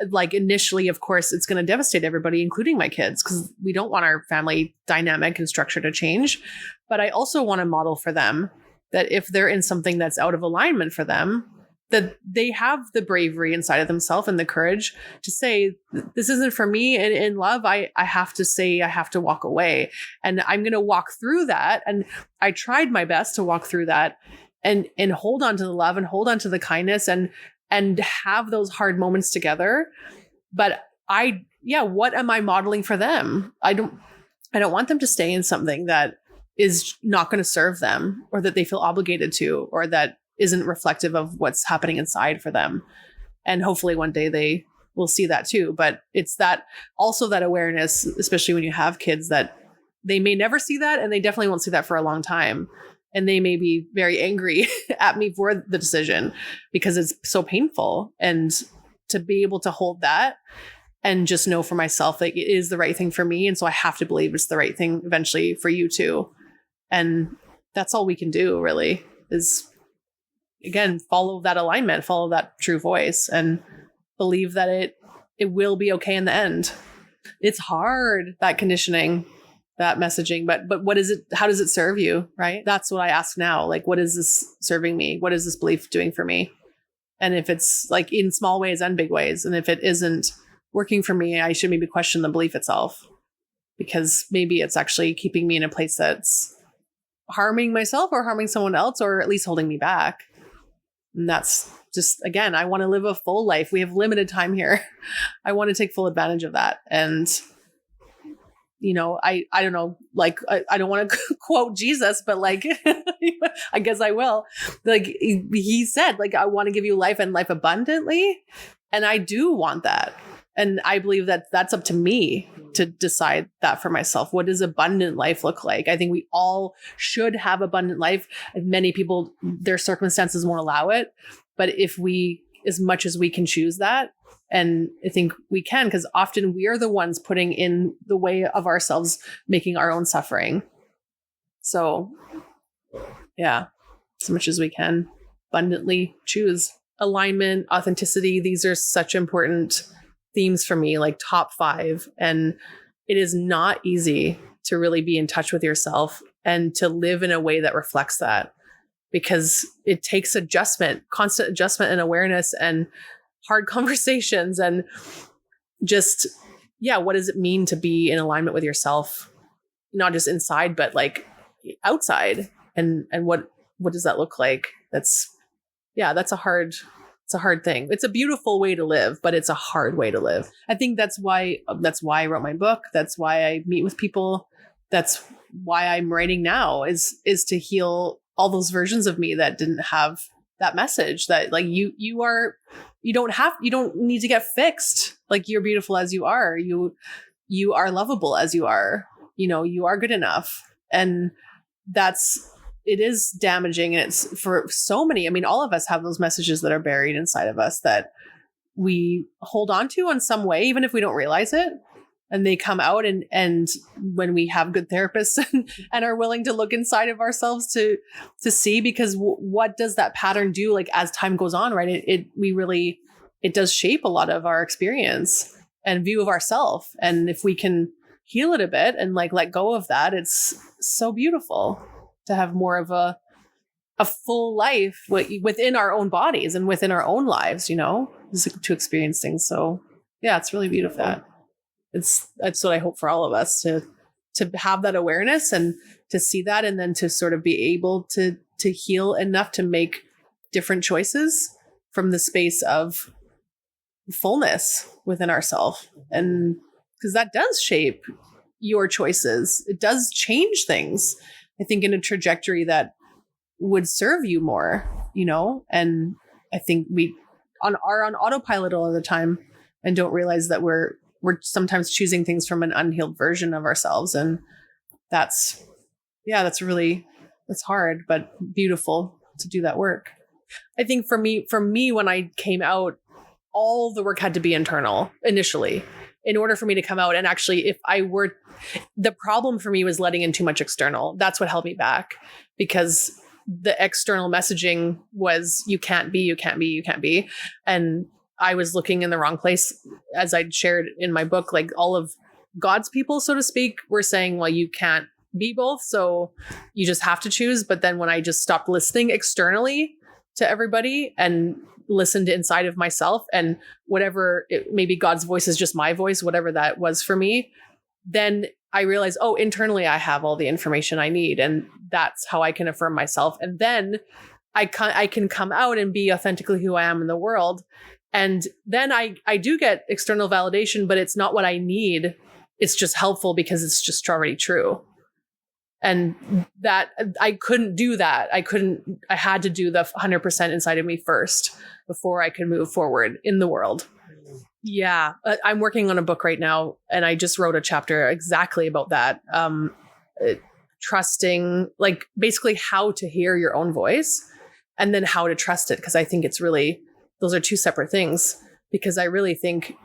Speaker 2: like, initially, of course, it's going to devastate everybody, including my kids, because we don't want our family dynamic and structure to change. But I also want to model for them that if they're in something that's out of alignment for them, that they have the bravery inside of themselves and the courage to say, this isn't for me. And in love, I have to say, I have to walk away. And I'm going to walk through that. And I tried my best to walk through that and hold on to the love and hold on to the kindness and have those hard moments together. But what am I modeling for them? I don't want them to stay in something that is not going to serve them, or that they feel obligated to, or that isn't reflective of what's happening inside for them. And hopefully one day they will see that too. But it's that awareness, especially when you have kids, that they may never see that, and they definitely won't see that for a long time. And they may be very angry at me for the decision because it's so painful. And to be able to hold that and just know for myself that it is the right thing for me. And so I have to believe it's the right thing eventually for you too. And that's all we can do, really, is, again, follow that alignment, follow that true voice, and believe that it will be okay in the end. It's hard, that conditioning, that messaging, but what is it? How does it serve you? Right? That's what I ask now. Like, what is this serving me? What is this belief doing for me? And if it's like in small ways and big ways, and if it isn't working for me, I should maybe question the belief itself, because maybe it's actually keeping me in a place that's harming myself or harming someone else, or at least holding me back. And that's just, again, I want to live a full life. We have limited time here. I want to take full advantage of that. And, you know, I don't know, like, I don't want to quote Jesus, but like, I guess I will. Like he said, like, I want to give you life and life abundantly. And I do want that. And I believe that that's up to me to decide that for myself. What does abundant life look like? I think we all should have abundant life. Many people, their circumstances won't allow it. But if we, as much as we can choose that, and I think we can, because often we are the ones putting in the way of ourselves, making our own suffering. So yeah, as much as we can, abundantly choose. Alignment, authenticity, these are such important themes for me, like top 5. And it is not easy to really be in touch with yourself and to live in a way that reflects that, because it takes adjustment, constant adjustment and awareness and hard conversations, and just, yeah, what does it mean to be in alignment with yourself, not just inside, but like outside, and what does that look like? That's a hard thing. It's a beautiful way to live, but it's a hard way to live. I think that's why I wrote my book. That's why I meet with people. That's why I'm writing now, is to heal all those versions of me that didn't have that message, that like you don't need to get fixed. Like, you're beautiful as you are. You are lovable as you are. You know, you are good enough. And it is damaging. And it's for so many, I mean, all of us have those messages that are buried inside of us that we hold on to in some way, even if we don't realize it. And they come out, and when we have good therapists and are willing to look inside of ourselves to see, because what does that pattern do? Like, as time goes on, right? It does shape a lot of our experience and view of ourselves. And if we can heal it a bit and like let go of that, it's so beautiful to have more of a full life within our own bodies and within our own lives, you know, to experience things. So yeah, it's really beautiful. That's what I hope for all of us, to have that awareness and to see that, and then to sort of be able to heal enough to make different choices from the space of fullness within ourselves. And because that does shape your choices, it does change things, I think, in a trajectory that would serve you more, you know. And I think we are on autopilot all the time and don't realize that we're sometimes choosing things from an unhealed version of ourselves. And that's hard, but beautiful to do that work. I think for me, when I came out, all the work had to be internal initially in order for me to come out. And actually, the problem for me was letting in too much external. That's what held me back, because the external messaging was, you can't be, you can't be, you can't be. And I was looking in the wrong place. As I'd shared in my book, like, all of God's people, so to speak, were saying, well, you can't be both, so you just have to choose. But then when I just stopped listening externally to everybody and listened inside of myself, and whatever, maybe God's voice is just my voice, whatever that was for me, then I realized, oh, internally I have all the information I need, and that's how I can affirm myself. And then I can come out and be authentically who I am in the world. And then I do get external validation, but it's not what I need. It's just helpful because it's just already true. And that I couldn't do that. I had to do the 100% inside of me first before I could move forward in the world. Yeah. I'm working on a book right now, and I just wrote a chapter exactly about that. Trusting, like, basically how to hear your own voice and then how to trust it. Because I think those are two separate things, because I really think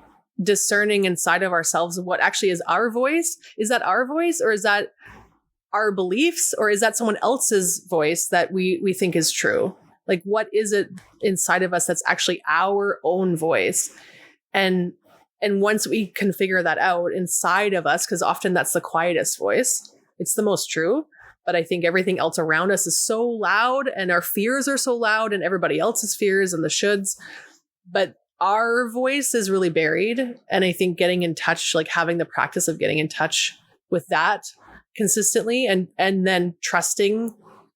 Speaker 2: discerning inside of ourselves what actually is our voice. Is that our voice, or is that our beliefs, or is that someone else's voice that we think is true? Like, what is it inside of us that's actually our own voice? And once we can figure that out inside of us, because often that's the quietest voice, it's the most true. But I think everything else around us is so loud, and our fears are so loud, and everybody else's fears and the shoulds. But our voice is really buried. And I think getting in touch, like having the practice of getting in touch with that consistently and then trusting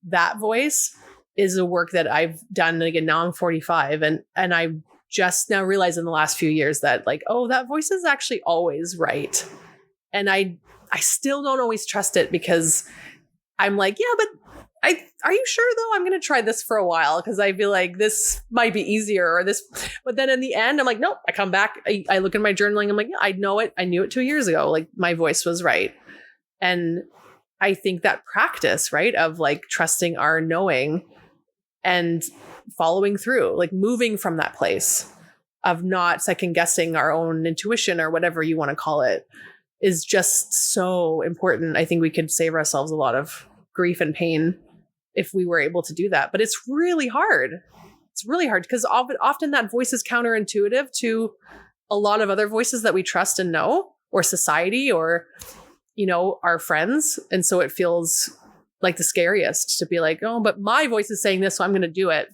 Speaker 2: that voice is a work that I've done. Again, now I'm 45 and I just now realized in the last few years that like, oh, that voice is actually always right. And I still don't always trust it because I'm like, yeah, but are you sure though? I'm going to try this for a while because I feel like this might be easier or this. But then in the end, I'm like, nope, I come back. I look at my journaling. I'm like, yeah, I know it. I knew it 2 years ago. Like my voice was right. And I think that practice, right, of like trusting our knowing and following through, like moving from that place of not second guessing our own intuition or whatever you want to call it is just so important. I think we could save ourselves a lot of grief and pain if we were able to do that. But it's really hard. It's really hard because often that voice is counterintuitive to a lot of other voices that we trust and know, or society, or, you know, our friends. And so it feels like the scariest to be like, oh, but my voice is saying this, so I'm going to do it.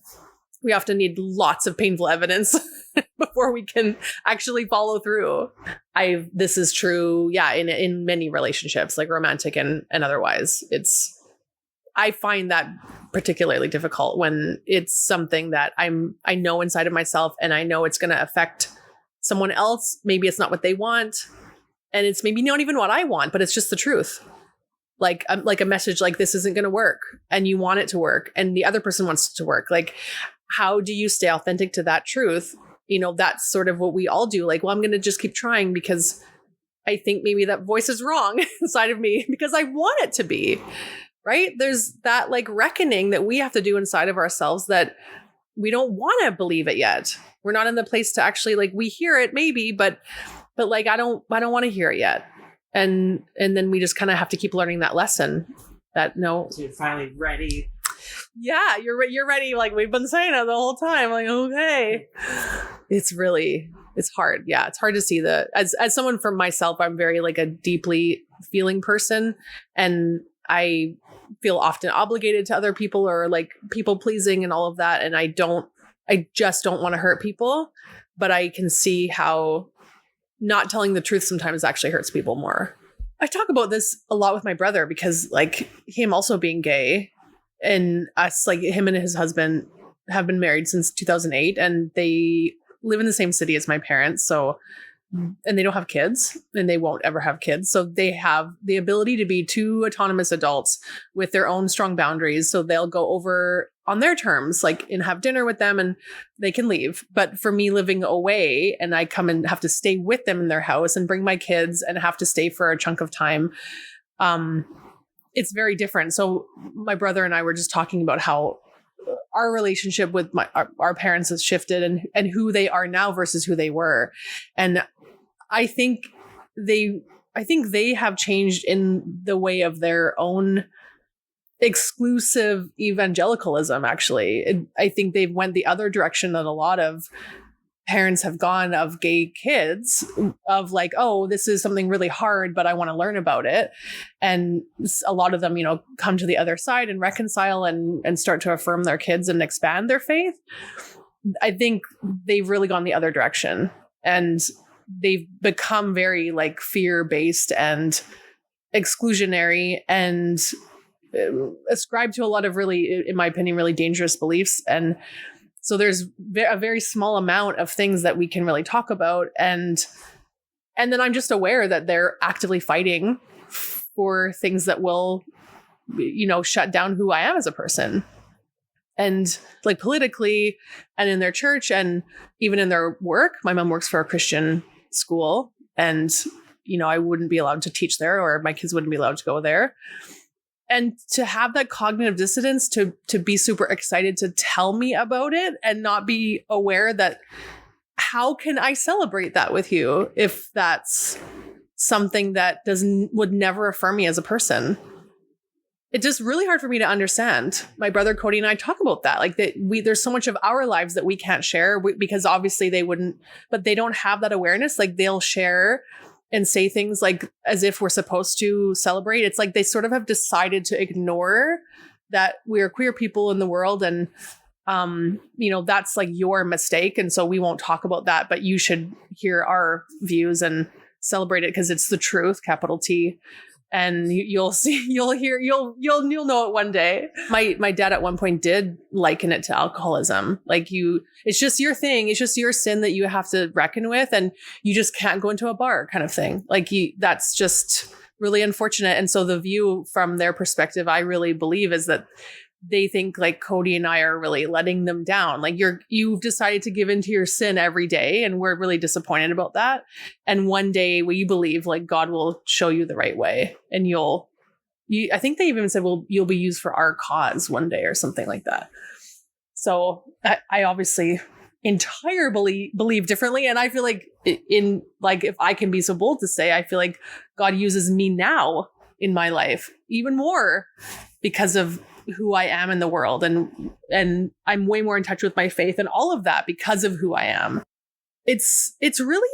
Speaker 2: We often need lots of painful evidence before we can actually follow through. This is true. Yeah. In many relationships, like romantic and otherwise, I find that particularly difficult when it's something that I know inside of myself and I know it's going to affect someone else. Maybe it's not what they want and it's maybe not even what I want, but it's just the truth. Like a message like this isn't going to work and you want it to work and the other person wants it to work. Like, how do you stay authentic to that truth? You know, that's sort of what we all do. Like, well, I'm going to just keep trying because I think maybe that voice is wrong inside of me because I want it to be. Right? There's that like reckoning that we have to do inside of ourselves that we don't want to believe it yet. We're not in the place to actually like, we hear it maybe, but like, I don't want to hear it yet. And then we just kind of have to keep learning that lesson that no.
Speaker 3: So you're finally ready.
Speaker 2: Yeah, you're ready. Like we've been saying it the whole time. Like, okay. It's hard. Yeah. It's hard to see as someone for myself, I'm very like a deeply feeling person. And I feel often obligated to other people or like people pleasing and all of that. And I just don't want to hurt people, but I can see how not telling the truth sometimes actually hurts people more. I talk about this a lot with my brother because like him also being gay and us, like him and his husband have been married since 2008 and they live in the same city as my parents. So, and they don't have kids and they won't ever have kids. So they have the ability to be two autonomous adults with their own strong boundaries. So they'll go over on their terms, like, and have dinner with them and they can leave. But for me living away and I come and have to stay with them in their house and bring my kids and have to stay for a chunk of time, it's very different. So my brother and I were just talking about how our relationship with our parents has shifted and who they are now versus who they were. And I think they have changed in the way of their own exclusive evangelicalism, actually. I think they've went the other direction that a lot of parents have gone of gay kids, of like, oh, this is something really hard, but I want to learn about it. And a lot of them, you know, come to the other side and reconcile and start to affirm their kids and expand their faith. I think they've really gone the other direction and they've become very like fear-based and exclusionary and ascribe to a lot of really, in my opinion, really dangerous beliefs. And so there's a very small amount of things that we can really talk about. And then I'm just aware that they're actively fighting for things that will, you know, shut down who I am as a person. And like politically and in their church and even in their work, my mom works for a Christian school and, you know, I wouldn't be allowed to teach there or my kids wouldn't be allowed to go there. And to have that cognitive dissonance, to be super excited to tell me about it and not be aware that how can I celebrate that with you if that's something that would never affirm me as a person? it's just really hard for me to understand. My brother Cody and I talk about that. Like that there's so much of our lives that we can't share because obviously they wouldn't, but they don't have that awareness. Like they'll share and say things like as if we're supposed to celebrate. It's like they sort of have decided to ignore that we're queer people in the world, and that's like your mistake, and so we won't talk about that, but you should hear our views and celebrate it because it's the truth, capital T. And you'll know it one day. My dad at one point did liken it to alcoholism. Like it's just your thing. It's just your sin that you have to reckon with, and you just can't go into a bar kind of thing. Like that's just really unfortunate. And so the view from their perspective, I really believe, is that they think like Cody and I are really letting them down. Like you've decided to give into your sin every day, and we're really disappointed about that. And one day we believe like God will show you the right way, and I think they even said, well, you'll be used for our cause one day or something like that. So I obviously entirely believe differently. And I feel like if I can be so bold to say, I feel like God uses me now in my life even more because of who I am in the world. And I'm way more in touch with my faith and all of that because of who I am. It's really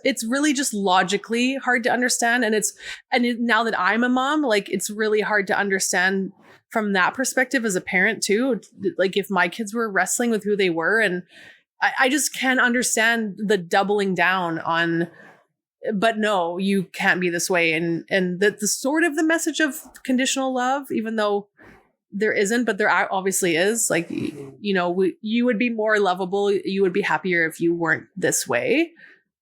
Speaker 2: it's really just logically hard to understand. And now that I'm a mom, like it's really hard to understand from that perspective as a parent too. Like if my kids were wrestling with who they were, and I just can't understand the doubling down on, but no, you can't be this way. And the sort of the message of conditional love, even though there isn't, but there obviously is. Like, you would be more lovable. You would be happier if you weren't this way.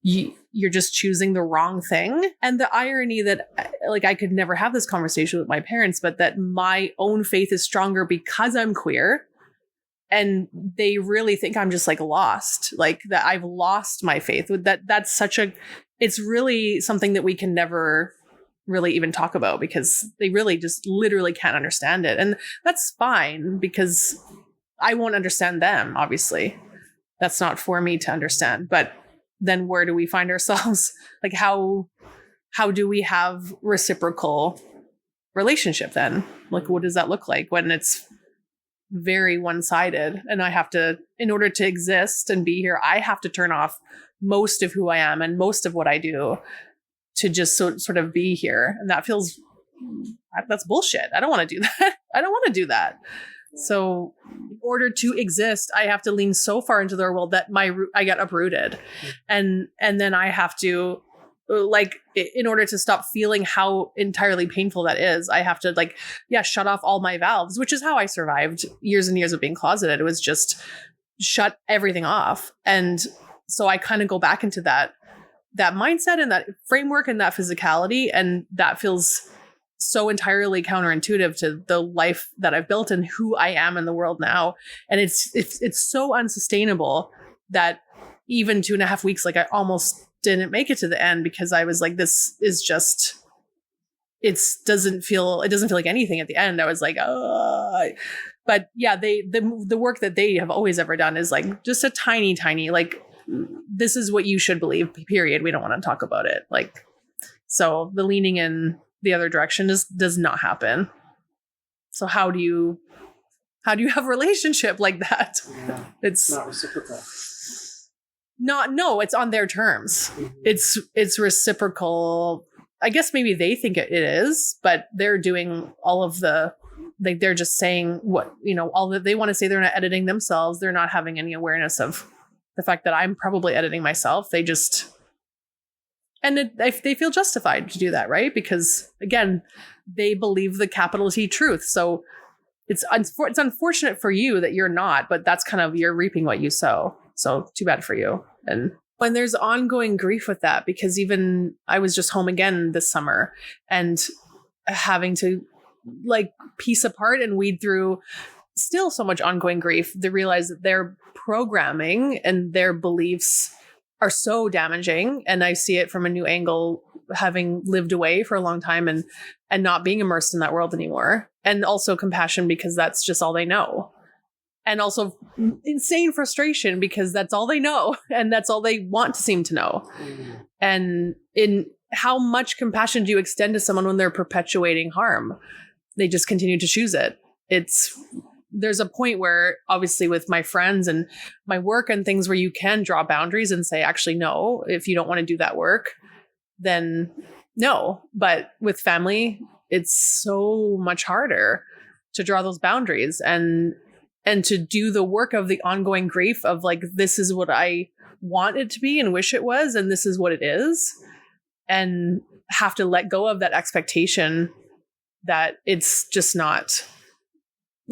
Speaker 2: You're just choosing the wrong thing. And the irony that like I could never have this conversation with my parents, but that my own faith is stronger because I'm queer. And they really think I'm just like lost, like that I've lost my faith. That's it's really something that we can never really even talk about because they really just literally can't understand it. And that's fine because I won't understand them. Obviously, that's not for me to understand. But then where do we find ourselves? Like how do we have reciprocal relationship then? Like, what does that look like when it's very one-sided? And I have to, in order to exist and be here, I have to turn off most of who I am and most of what I do to just sort of be here. And that's bullshit. I don't want to do that. I don't want to do that. So in order to exist, I have to lean so far into their world that I get uprooted. And then I have to, like, in order to stop feeling how entirely painful that is, I have to shut off all my valves, which is how I survived years and years of being closeted. It was just shut everything off. And so I kind of go back into that mindset and that framework and that physicality. And that feels so entirely counterintuitive to the life that I've built and who I am in the world now. And it's so unsustainable that even 2.5 weeks, like I almost didn't make it to the end because I was like, this is just, it doesn't feel like anything at the end. I was like, oh, but yeah, the work that they have always ever done is like just a tiny, like, this is what you should believe, period. We don't want to talk about it. Like, so the leaning in the other direction does not happen. So how do you have a relationship like that?
Speaker 3: Yeah,
Speaker 2: it's
Speaker 3: not reciprocal.
Speaker 2: No, it's on their terms. Mm-hmm. It's reciprocal. I guess maybe they think it is, but they're doing all of they're just saying what, all that they want to say. They're not editing themselves. They're not having any awareness of the fact that I'm probably editing myself. They just, they feel justified to do that, right? Because again, they believe the capital T truth. So it's unfortunate for you that you're not, but that's kind of, you're reaping what you sow. So too bad for you. And when there's ongoing grief with that, because even I was just home again this summer and having to like piece apart and weed through still so much ongoing grief, they realize that their programming and their beliefs are so damaging. And I see it from a new angle, having lived away for a long time and not being immersed in that world anymore. And also compassion because that's just all they know. And also insane frustration because that's all they know. And that's all they want to seem to know. Mm. And in how much compassion do you extend to someone when they're perpetuating harm? they just continue to choose it. There's a point where obviously with my friends and my work and things where you can draw boundaries and say, actually, no, if you don't want to do that work, then no. But with family, it's so much harder to draw those boundaries and to do the work of the ongoing grief of like, this is what I want it to be and wish it was, and this is what it is, and have to let go of that expectation that it's just not,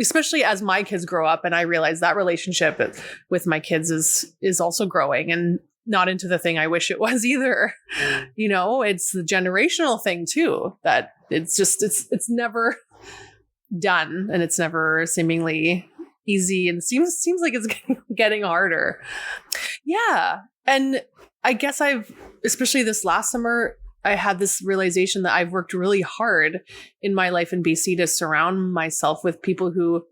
Speaker 2: especially as my kids grow up and I realize that relationship with my kids is also growing and not into the thing I wish it was either. You know, it's the generational thing too, that it's never done, and it's never seemingly easy, and seems like it's getting harder. Yeah. And I guess especially this last summer, I had this realization that I've worked really hard in my life in BC to surround myself with people who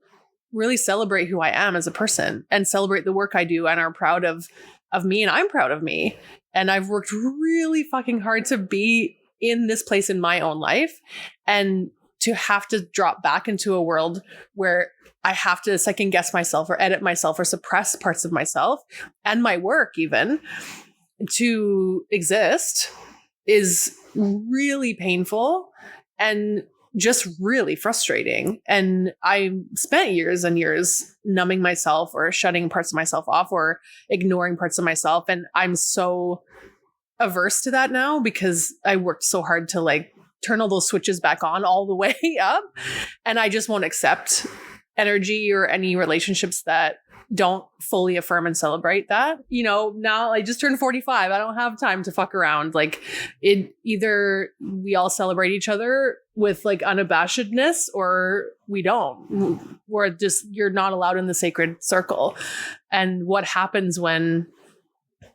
Speaker 2: really celebrate who I am as a person and celebrate the work I do and are proud of me, and I'm proud of me. And I've worked really fucking hard to be in this place in my own life, and to have to drop back into a world where I have to second guess myself or edit myself or suppress parts of myself and my work even to exist is really painful and just really frustrating. And I spent years and years numbing myself or shutting parts of myself off or ignoring parts of myself. And I'm so averse to that now because I worked so hard to like turn all those switches back on all the way up. And I just won't accept energy or any relationships that don't fully affirm and celebrate that. You know, now I just turned 45. I don't have time to fuck around. Like either we all celebrate each other with like unabashedness or we don't, or just you're not allowed in the sacred circle. And what happens when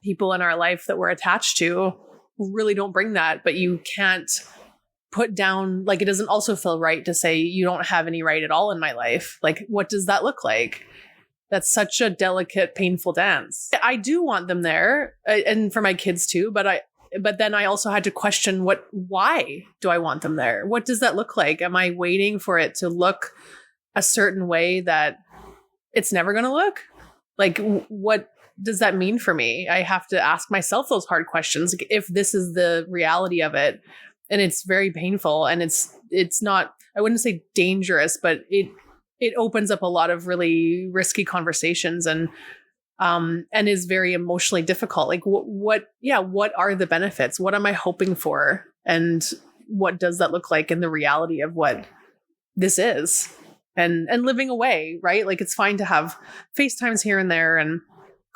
Speaker 2: people in our life that we're attached to really don't bring that, but you can't put down, like, it doesn't also feel right to say you don't have any right at all in my life. Like, what does that look like? That's such a delicate, painful dance. I do want them there, and for my kids too, but then I also had to question why do I want them there? What does that look like? Am I waiting for it to look a certain way that it's never going to look? Like, what does that mean for me? I have to ask myself those hard questions. Like, if this is the reality of it, and it's very painful, and it's not, I wouldn't say dangerous, but it opens up a lot of really risky conversations and is very emotionally difficult. Like what are the benefits? What am I hoping for? And what does that look like in the reality of what this is? And living away, right? Like, it's fine to have FaceTimes here and there and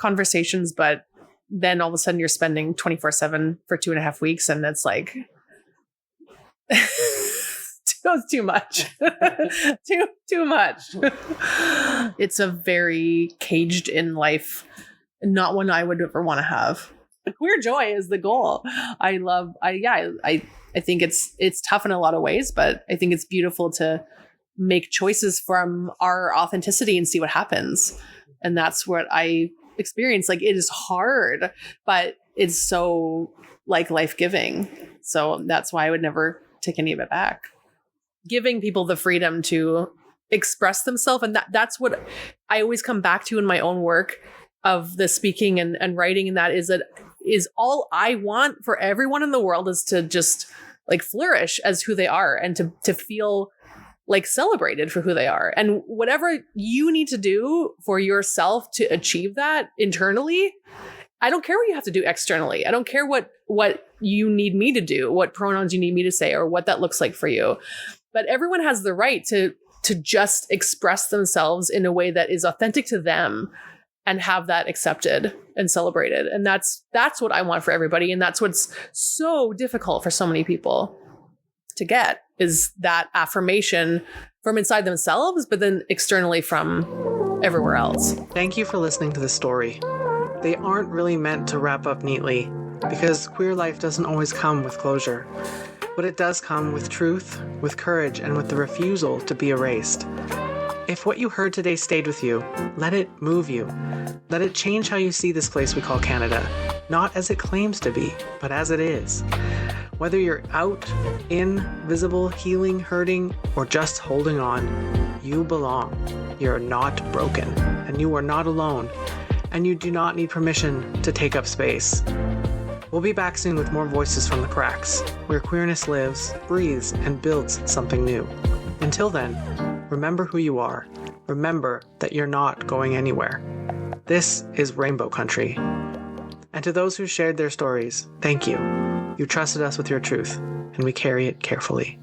Speaker 2: conversations, but then all of a sudden you're spending 24/7 for 2.5 weeks. And it's like, too much. too much. It's a very caged in life, not one I would ever want to have. Queer joy is the goal. I think it's tough in a lot of ways, but I think it's beautiful to make choices from our authenticity and see what happens. And that's what I experience. Like, it is hard, but it's so like life-giving. So that's why I would never take any of it back. Giving people the freedom to express themselves. And that's what I always come back to in my own work of the speaking and writing. And that is all I want for everyone in the world is to just like flourish as who they are and to feel like celebrated for who they are. And whatever you need to do for yourself to achieve that internally, I don't care what you have to do externally. I don't care what you need me to do, what pronouns you need me to say, or what that looks like for you. But everyone has the right to just express themselves in a way that is authentic to them and have that accepted and celebrated. And that's what I want for everybody. And that's what's so difficult for so many people to get, is that affirmation from inside themselves, but then externally from everywhere else.
Speaker 1: Thank you for listening to this story. They aren't really meant to wrap up neatly, because queer life doesn't always come with closure. But it does come with truth, with courage, and with the refusal to be erased. If what you heard today stayed with you, let it move you. Let it change how you see this place we call Canada, not as it claims to be, but as it is. Whether you're out, in, visible, healing, hurting, or just holding on, you belong. You're not broken, and you are not alone, and you do not need permission to take up space. We'll be back soon with more voices from the cracks, where queerness lives, breathes, and builds something new. Until then, remember who you are. Remember that you're not going anywhere. This is Rainbow Country. And to those who shared their stories, thank you. You trusted us with your truth, and we carry it carefully.